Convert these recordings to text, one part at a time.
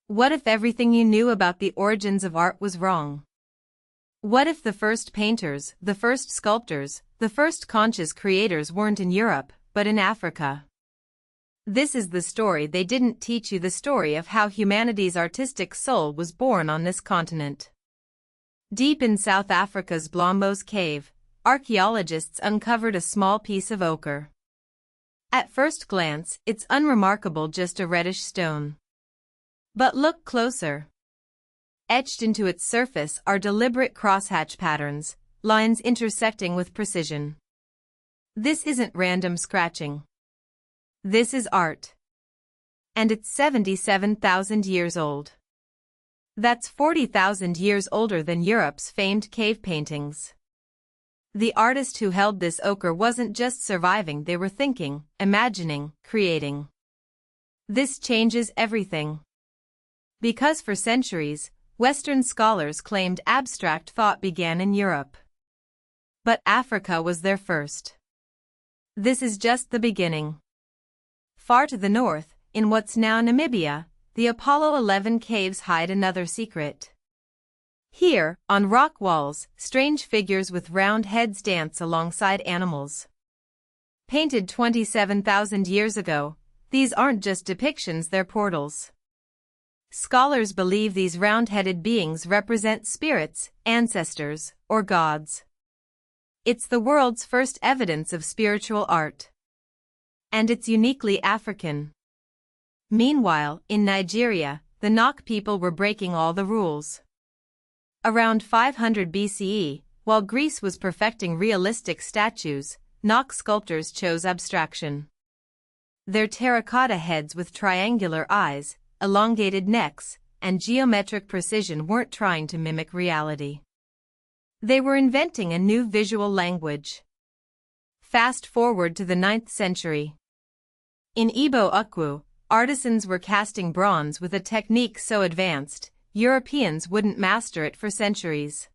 What if everything you knew about the origins of art was wrong? What if the first painters, the first sculptors, the first conscious creators weren't in Europe, but in Africa? This is the story they didn't teach you, the story of how humanity's artistic soul was born on this continent. Deep in South Africa's Blombos cave, archaeologists uncovered a small piece of ochre. At first glance, it's unremarkable, just a reddish stone. But look closer. Etched into its surface are deliberate crosshatch patterns, lines intersecting with precision. This isn't random scratching. This is art. And it's 77,000 years old. That's 40,000 years older than Europe's famed cave paintings. The artist who held this ochre wasn't just surviving, they were thinking, imagining, creating. This changes everything. Because for centuries, Western scholars claimed abstract thought began in Europe. But Africa was there first. This is just the beginning. Far to the north, in what's now Namibia, the Apollo 11 caves hide another secret. Here, on rock walls, strange figures with round heads dance alongside animals. Painted 27,000 years ago, these aren't just depictions, they're portals. Scholars believe these round-headed beings represent spirits, ancestors, or gods. It's the world's first evidence of spiritual art. And it's uniquely African. Meanwhile, in Nigeria, the Nok people were breaking all the rules. Around 500 BCE, while Greece was perfecting realistic statues, Nok sculptors chose abstraction. Their terracotta heads with triangular eyes, elongated necks, and geometric precision weren't trying to mimic reality. They were inventing a new visual language. Fast forward to the 9th century. In Igbo Ukwu, artisans were casting bronze with a technique so advanced, Europeans wouldn't master it for centuries.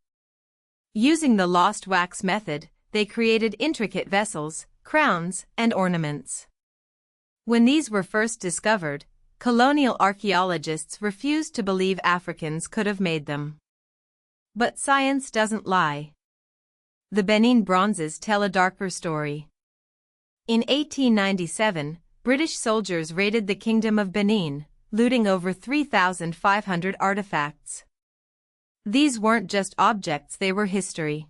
Using the lost wax method, they created intricate vessels, crowns, and ornaments. When these were first discovered, colonial archaeologists refused to believe Africans could have made them. But science doesn't lie. The Benin bronzes tell a darker story. In 1897, British soldiers raided the Kingdom of Benin, looting over 3,500 artifacts. These weren't just objects, they were history.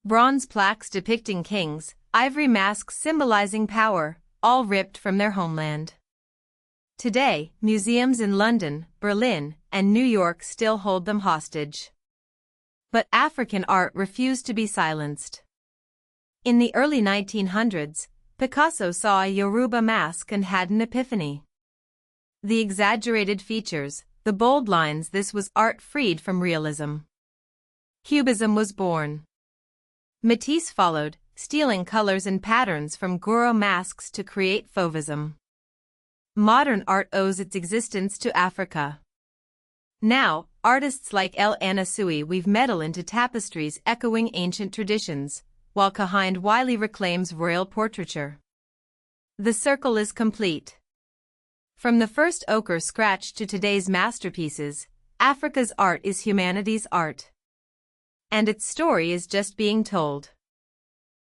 Bronze plaques depicting kings, ivory masks symbolizing power, all ripped from their homeland. Today, museums in London, Berlin, and New York still hold them hostage. But African art refused to be silenced. In the early 1900s, Picasso saw a Yoruba mask and had an epiphany. The exaggerated features, the bold lines, this was art freed from realism. Cubism was born. Matisse followed, stealing colors and patterns from Goro masks to create Fauvism. Modern art owes its existence to Africa. Now, artists like El Anasui weave metal into tapestries echoing ancient traditions, while Kahind Wiley reclaims royal portraiture. The circle is complete. From the first ochre scratch to today's masterpieces, Africa's art is humanity's art. And its story is just being told.